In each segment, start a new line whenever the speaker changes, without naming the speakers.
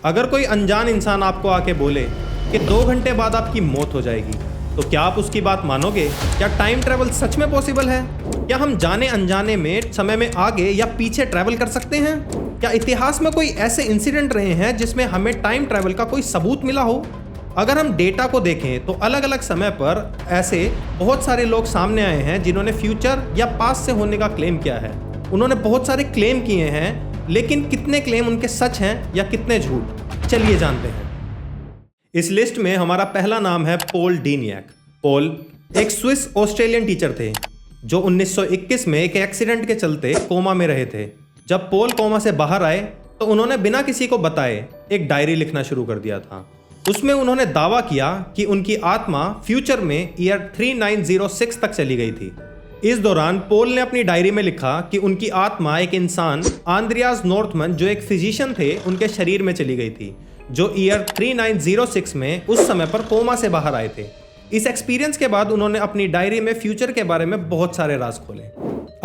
अगर कोई अनजान इंसान आपको आके बोले कि 2 घंटे बाद आपकी मौत हो जाएगी, तो क्या आप उसकी बात मानोगे? क्या टाइम ट्रैवल सच में पॉसिबल है? क्या हम जाने अनजाने में समय में आगे या पीछे ट्रैवल कर सकते हैं? क्या इतिहास में कोई ऐसे इंसिडेंट रहे हैं जिसमें हमें टाइम ट्रैवल का कोई सबूत मिला हो? अगर हम डेटा को देखें तो अलग अलग समय पर ऐसे बहुत सारे लोग सामने आए हैं जिन्होंने फ्यूचर या पास्ट से होने का क्लेम किया है। उन्होंने बहुत सारे क्लेम किए हैं, लेकिन कितने क्लेम उनके सच हैं या कितने झूठ, चलिए जानते हैं। इस लिस्ट में हमारा पहला नाम है पॉल डीनियक। पॉल एक स्विस ऑस्ट्रेलियन टीचर थे जो 1921 में एक एक्सीडेंट के चलते कोमा में रहे थे। जब पॉल कोमा से बाहर आए तो उन्होंने बिना किसी को बताए एक डायरी लिखना शुरू कर दिया था। उसमें उन्होंने दावा किया कि उनकी आत्मा फ्यूचर में ईयर 3906 तक चली गई थी। इस दौरान पॉल ने अपनी डायरी में लिखा कि उनकी आत्मा एक इंसान आंद्रियास नॉर्थमन जो एक फिजिशियन थे उनके शरीर में चली गई थी, जो ईयर 3906 में उस समय पर कोमा से बाहर आए थे। इस एक्सपीरियंस के बाद उन्होंने अपनी डायरी में फ्यूचर के बारे में बहुत सारे राज खोले।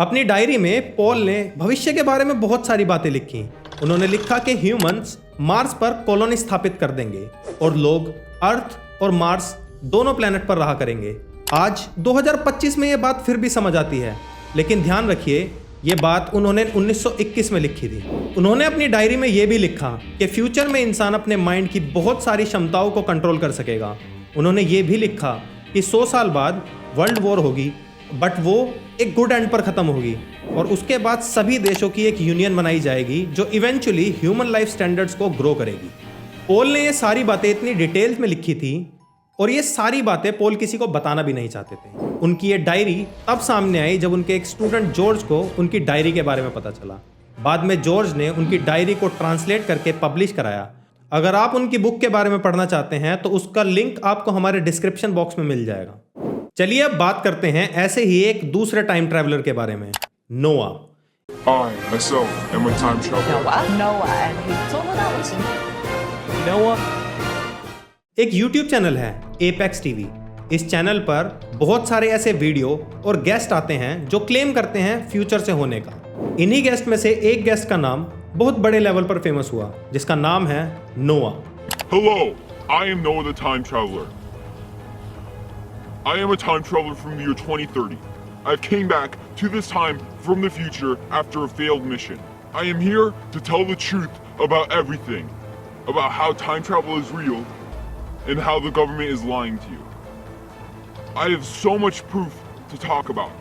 अपनी डायरी में पॉल ने भविष्य के बारे में बहुत सारी बातें लिखी। उन्होंने लिखा कि ह्यूमंस मार्स पर कॉलोनी स्थापित कर देंगे और लोग अर्थ और मार्स दोनों प्लेनेट पर रहा करेंगे। आज 2025 में यह बात फिर भी समझ आती है, लेकिन ध्यान रखिए ये बात उन्होंने 1921 में लिखी थी। उन्होंने अपनी डायरी में यह भी लिखा कि फ्यूचर में इंसान अपने माइंड की बहुत सारी क्षमताओं को कंट्रोल कर सकेगा। उन्होंने ये भी लिखा कि 100 साल बाद वर्ल्ड वॉर होगी, बट वो एक गुड एंड पर ख़त्म होगी और उसके बाद सभी देशों की एक यूनियन बनाई जाएगी जो इवेंचुअली ह्यूमन लाइफ स्टैंडर्ड्स को ग्रो करेगी। पॉल ने ये सारी बातें इतनी डिटेल्स में लिखी थी और ये सारी बातें पॉल किसी को बताना भी नहीं चाहते थे। उनकी ये डायरी तब सामने आई जब उनके एक स्टूडेंट जॉर्ज को उनकी डायरी के बारे में पता चला। बाद में जॉर्ज ने उनकी डायरी को ट्रांसलेट करके पब्लिश कराया। अगर आप उनकी बुक के बारे में पढ़ना चाहते हैं तो उसका लिंक आपको हमारे डिस्क्रिप्शन बॉक्स में मिल जाएगा। चलिए अब बात करते हैं ऐसे ही एक दूसरे टाइम ट्रैवलर के बारे में, नोआ।
I myself am a time traveler.
Noah and he told me that was
Noah.
एक YouTube चैनल है एपेक्स टीवी। इस चैनल पर बहुत सारे ऐसे वीडियो और गेस्ट आते हैं जो क्लेम करते हैं फ्यूचर से होने का। इन्हीं गेस्ट में से एक गेस्ट का नाम बहुत बड़े लेवल पर फेमस हुआ, जिसका नाम है नोआ।
Hello, I am Noah the time traveler. I am a time traveler from the year 2030. I came back to this time from the future after a failed mission. I am here to tell the truth about everything, about how time travel is real and how the government is lying to you. I have so much proof to talk about.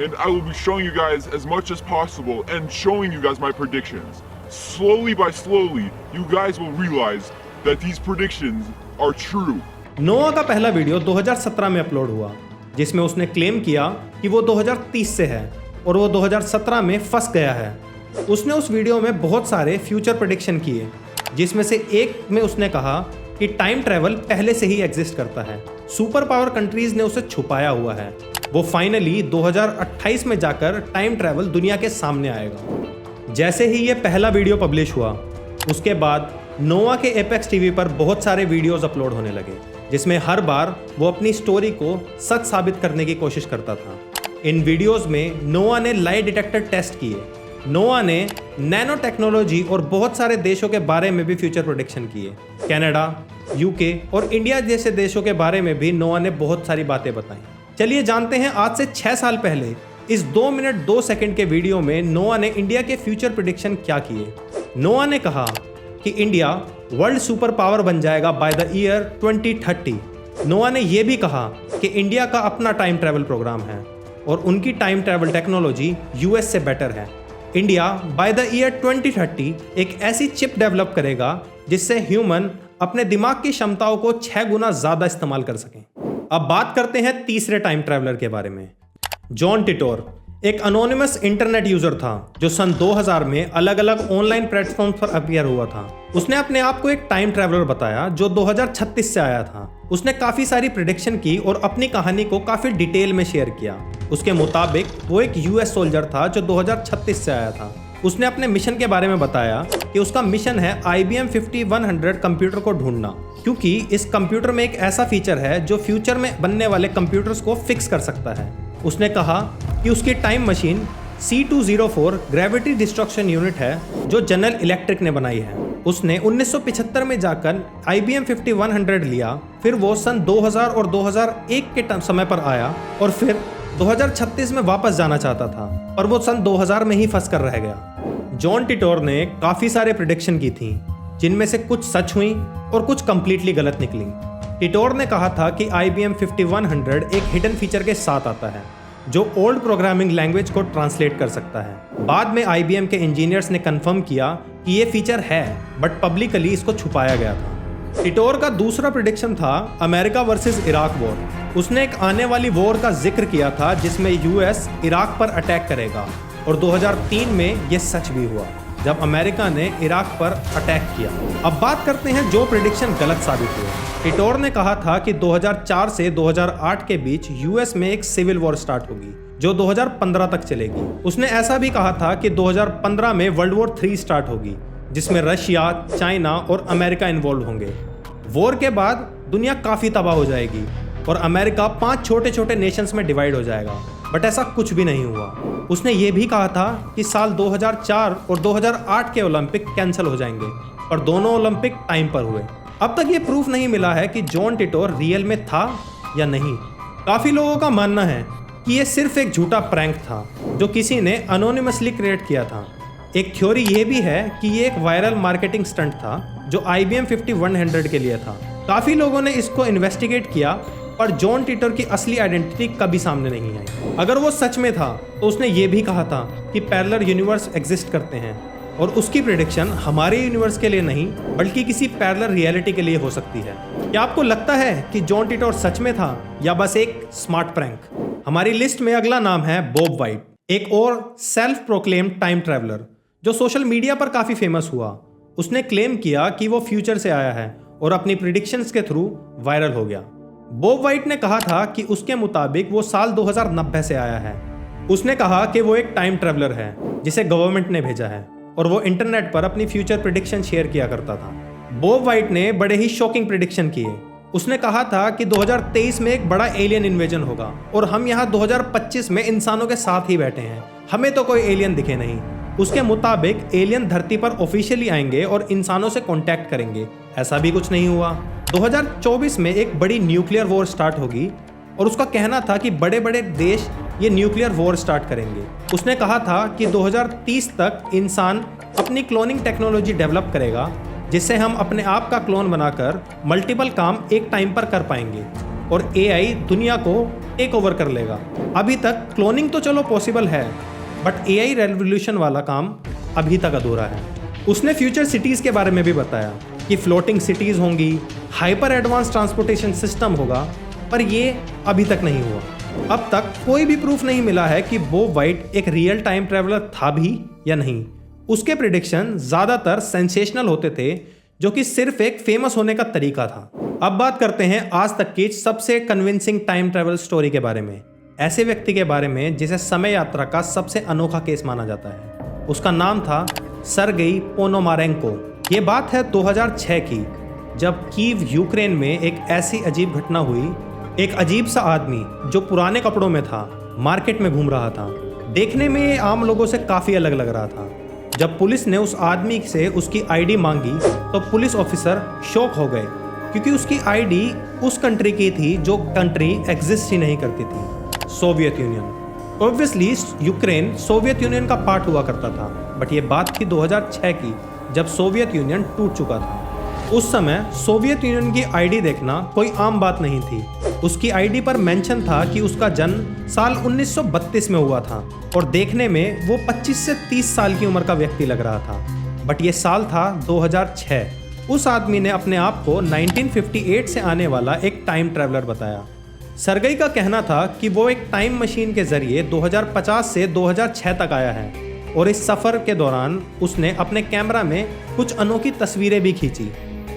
And I will be showing you guys as much as possible and showing you guys my predictions. Slowly by slowly, you guys will realize that these predictions are true.
नोआ का पहला video 2017 में upload हुआ, जिसमें उसने claim किया कि वो 2030 से है और वो 2017 में फंस गया है। उसने उस वीडियो में बहुत सारे फ्यूचर प्रेडिक्शन किए, जिसमें से एक में उसने कहा कि टाइम ट्रैवल पहले से ही एग्जिस्ट करता है। सुपर पावर कंट्रीज ने उसे छुपाया हुआ है। वो फाइनली 2028 में जाकर टाइम ट्रैवल दुनिया के सामने आएगा। जैसे ही ये पहला वीडियो पब्लिश हुआ, उसके बाद नोआ के एपेक्स टीवी पर बहुत सारे वीडियोस अपलोड होने लगे, जिसमें हर बार वो अपनी स्टोरी को सच साबित करने की कोशिश करता था। इन वीडियोस में नोआ ने लाई डिटेक्टर टेस्ट किए। नोआ ने नैनो टेक्नोलॉजी और बहुत सारे देशों के बारे में भी फ्यूचर प्रेडिक्शन किए। कनाडा, यूके और इंडिया जैसे देशों के बारे में भी नोआ ने बहुत सारी बातें बताई। चलिए जानते हैं आज से 6 साल पहले इस 2 मिनट 2 सेकंड के वीडियो में नोआ ने इंडिया के फ्यूचर प्रेडिक्शन क्या किए। नोआ ने कहा कि इंडिया वर्ल्ड सुपर पावर बन जाएगा बाय द ईयर 2030। नोआ ने यह भी कहा कि इंडिया का अपना टाइम ट्रैवल प्रोग्राम है और उनकी टाइम ट्रैवल टेक्नोलॉजी यूएस से बेटर है। इंडिया बाय द ईयर 2030 एक ऐसी चिप डेवलप करेगा जिससे ह्यूमन अपने दिमाग की क्षमताओं को 6 गुना ज्यादा इस्तेमाल कर सकें। अब बात करते हैं तीसरे टाइम ट्रैवलर के बारे में। जॉन टिटोर एक अनोनिमस इंटरनेट यूजर था जो सन 2000 में अलग अलग ऑनलाइन प्लेटफॉर्म्स पर अपीयर हुआ था। उसने अपने आप को एक टाइम ट्रैवलर बताया जो 2036 से आया था। उसने काफी सारी प्रेडिक्शन की और अपनी कहानी को काफी डिटेल में शेयर किया। उसके मुताबिक वो एक यूएस सोल्जर था जो 2036 से आया था। उसने अपने मिशन के बारे में बताया कि उसका मिशन है IBM 5100 कंप्यूटर को ढूंढना, क्योंकि इस कंप्यूटर में एक ऐसा फीचर है जो फ्यूचर में बनने वाले कंप्यूटर्स को फिक्स कर सकता है। उसने कहा कि उसकी time machine C204 gravity destruction unit है जो जनरल इलेक्ट्रिक ने बनाई है। उसने 1975 में जाकर IBM 5100 लिया, फिर वो सन 2000 और 2001 के समय पर आया और फिर 2036 में वापस जाना चाहता था, पर वो सन 2000 में ही फंस कर रह गया। जॉन टिटोर ने काफ़ी सारे प्रेडिक्शन की थी, जिनमें से कुछ सच हुई और कुछ कंप्लीटली गलत निकली। टिटोर ने कहा था कि IBM 5100 एक हिडन फीचर के साथ आता है जो ओल्ड प्रोग्रामिंग लैंग्वेज को ट्रांसलेट कर सकता है। बाद में IBM के इंजीनियर्स ने कंफर्म किया कि ये फीचर है, बट पब्लिकली इसको छुपाया गया था। टिटोर का दूसरा प्रेडिक्शन था अमेरिका वर्सेस इराक वॉर। उसने एक आने वाली वॉर का जिक्र किया था जिसमें US इराक पर अटैक करेगा, और 2003 में ये सच भी हुआ जब अमेरिका ने इराक पर अटैक किया। अब बात करते हैं जो प्रेडिक्शन गलत साबित हुए। टिटोर ने कहा था कि 2004 से 2008 के बीच US में एक सिविल वॉर स्टार्ट होगी जो 2015 तक चलेगी। उसने ऐसा भी कहा था कि 2015 में वर्ल्ड वॉर 3 स्टार्ट होगी जिसमें रशिया, चाइना और अमेरिका इन्वॉल्व होंगे। वॉर के बाद दुनिया काफ़ी तबाह हो जाएगी और अमेरिका 5 छोटे छोटे नेशंस में डिवाइड हो जाएगा, बट ऐसा कुछ भी नहीं हुआ। उसने ये भी कहा था कि साल 2004 और 2008 के ओलंपिक कैंसिल हो जाएंगे, पर दोनों ओलंपिक टाइम पर हुए। अब तक ये प्रूफ नहीं मिला है कि जॉन टिटोर रियल में था या नहीं। काफ़ी लोगों का मानना है कि ये सिर्फ एक झूठा प्रैंक था जो किसी ने अनोनिमसली क्रिएट किया था। एक थ्योरी ये भी है कि ये एक वायरल मार्केटिंग स्टंट था जो IBM 5100 के लिए था। काफ़ी लोगों ने इसको इन्वेस्टिगेट किया, पर जॉन टिटोर की असली आइडेंटिटी कभी सामने नहीं आई। अगर वो सच में था तो उसने ये भी कहा था कि पैरेलल यूनिवर्स एग्जिस्ट करते हैं, और उसकी प्रेडिक्शन हमारे यूनिवर्स के लिए नहीं बल्कि किसी पैरेलल रियलिटी के लिए हो सकती है। क्या आपको लगता है कि जॉन टिटोर सच में था या बस एक स्मार्ट प्रैंक? हमारी लिस्ट में अगला नाम है बॉब वाइट, एक और सेल्फ प्रोक्लेम्ड टाइम ट्रैवलर जो सोशल मीडिया पर काफ़ी फेमस हुआ। उसने क्लेम किया कि वो फ्यूचर से आया है और अपनी प्रिडिक्शंस के थ्रू वायरल हो गया। बॉब वाइट ने कहा था कि उसके मुताबिक वो साल 2090 से आया है। उसने कहा कि वो एक टाइम ट्रैवलर है जिसे गवर्नमेंट ने भेजा है, और वो इंटरनेट पर अपनी फ्यूचर प्रेडिक्शन शेयर किया करता था। बॉब वाइट ने बड़े ही शॉकिंग प्रेडिक्शन किए। उसने कहा था कि 2023 में एक बड़ा एलियन इन्वेजन होगा और हम यहाँ 2025 में इंसानों के साथ ही बैठे हैं, हमें तो कोई एलियन दिखे नहीं। उसके मुताबिक एलियन धरती पर ऑफिशियली आएंगे और इंसानों से कांटेक्ट करेंगे। ऐसा भी कुछ नहीं हुआ। 2024 में एक बड़ी न्यूक्लियर वॉर स्टार्ट होगी और उसका कहना था कि बड़े बड़े देश ये न्यूक्लियर वॉर स्टार्ट करेंगे। उसने कहा था कि 2030 तक इंसान अपनी क्लोनिंग टेक्नोलॉजी डेवलप करेगा जिससे हम अपने आप का क्लोन बनाकर मल्टीपल काम एक टाइम पर कर पाएंगे और AI दुनिया को टेक ओवर कर लेगा। अभी तक क्लोनिंग तो चलो पॉसिबल है, बट AI रेवोल्यूशन वाला काम अभी तक अधूरा है। उसने फ्यूचर सिटीज़ के बारे में भी बताया कि फ्लोटिंग सिटीज़ होंगी, हाइपर एडवांस ट्रांसपोर्टेशन सिस्टम होगा, पर ये अभी तक नहीं हुआ। अब तक कोई भी प्रूफ नहीं मिला है कि बॉब वाइट एक रियल टाइम ट्रैवलर था भी या नहीं। उसके प्रेडिक्शन ज़्यादातर सेंसेशनल होते थे, जो कि सिर्फ एक फेमस होने का तरीका था। अब बात करते हैं आज तक की सबसे कन्विंसिंग टाइम ट्रैवल स्टोरी के बारे में, ऐसे व्यक्ति के बारे में जिसे समय यात्रा का सबसे अनोखा केस माना जाता है। उसका नाम था सर्गेई पोनोमारेंको। ये बात है 2006 की, जब कीव यूक्रेन में एक ऐसी अजीब घटना हुई। एक अजीब सा आदमी जो पुराने कपड़ों में था मार्केट में घूम रहा था। देखने में ये आम लोगों से काफ़ी अलग लग रहा था। जब पुलिस ने उस आदमी से उसकी ID मांगी तो पुलिस ऑफिसर शॉक हो गए, क्योंकि उसकी ID उस कंट्री की थी जो कंट्री एग्जिस्ट ही नहीं करती थी, Soviet union. Obviously Ukraine Soviet union का पार्ट हुआ करता था, बट ये बात थी 2006 की, जब सोवियत यूनियन टूट चुका था। उस समय सोवियत यूनियन की ID देखना कोई आम बात नहीं थी। उसकी ID पर मेंशन था कि उसका जन्म साल 1932 में हुआ था और देखने में वो 25 से 30 साल की उम्र का व्यक्ति लग रहा था, बट ये साल था 2006। उस आदमी ने अपने आप को 1958 से आने वाला एक टाइम ट्रैवलर बताया। सर्गेई का कहना था कि वो एक टाइम मशीन के जरिए 2050 से 2006 तक आया है, और इस सफ़र के दौरान उसने अपने कैमरा में कुछ अनोखी तस्वीरें भी खींची।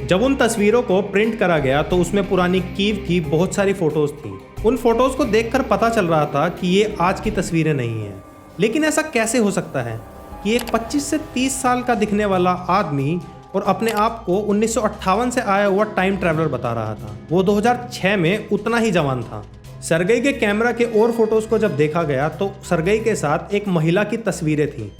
जब उन तस्वीरों को प्रिंट करा गया तो उसमें पुरानी कीव की बहुत सारी फ़ोटोज़ थी। उन फ़ोटोज़ को देखकर पता चल रहा था कि ये आज की तस्वीरें नहीं हैं। लेकिन ऐसा कैसे हो सकता है कि एक 25 से 30 साल का दिखने वाला आदमी और अपने आप को 1958 से आया हुआ टाइम ट्रैवलर बता रहा था? वो 2006 में उतना ही जवान था। सरगई के कैमरा के और फोटोज को जब देखा गया तो सरगई के साथ एक महिला की तस्वीरें थी।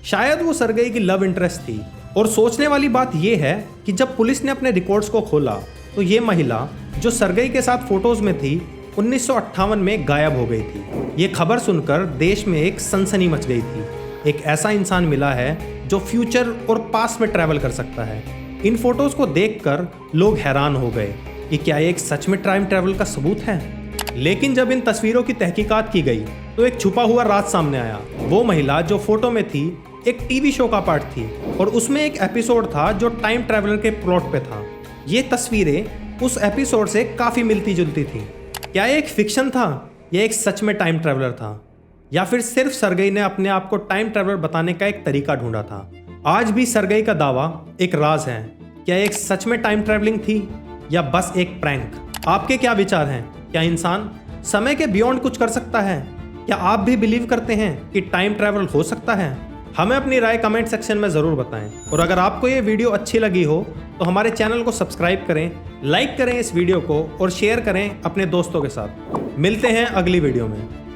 शायद वो सरगई की लव इंटरेस्ट थी। और सोचने वाली बात यह है कि जब पुलिस ने अपने रिकॉर्ड्स को खोला तो ये महिला जो सरगई के साथ फोटोज में थी 1958 में गायब हो गई थी। ये खबर सुनकर देश में एक सनसनी मच गई थी। एक ऐसा इंसान मिला है जो फ्यूचर और पास्ट में ट्रैवल कर सकता है। इन फोटोज को देखकर लोग हैरान हो गए कि क्या ये एक सच में टाइम ट्रैवल का सबूत है। लेकिन जब इन तस्वीरों की तहकीकात की गई तो एक छुपा हुआ राज सामने आया। वो महिला जो फोटो में थी एक टीवी शो का पार्ट थी और उसमें एक एपिसोड था जो टाइम ट्रैवलर के प्लॉट पे था। ये तस्वीरें उस एपिसोड से काफ़ी मिलती जुलती थी। क्या ये एक फिक्शन था या एक सच में टाइम ट्रैवलर था, या फिर सिर्फ सरगई ने अपने आप को टाइम ट्रैवलर बताने का एक तरीका ढूंढा था। आज भी सरगई का दावा एक राज है। क्या एक सच में टाइम ट्रैवलिंग थी या बस एक प्रैंक? आपके क्या विचार हैं? क्या इंसान समय के बियॉन्ड कुछ कर सकता है? क्या आप भी बिलीव करते हैं कि टाइम ट्रैवल हो सकता है? हमें अपनी राय कमेंट सेक्शन में ज़रूर बताएं। और अगर आपको ये वीडियो अच्छी लगी हो तो हमारे चैनल को सब्सक्राइब करें, लाइक करें इस वीडियो को और शेयर करें अपने दोस्तों के साथ। मिलते हैं अगली वीडियो में।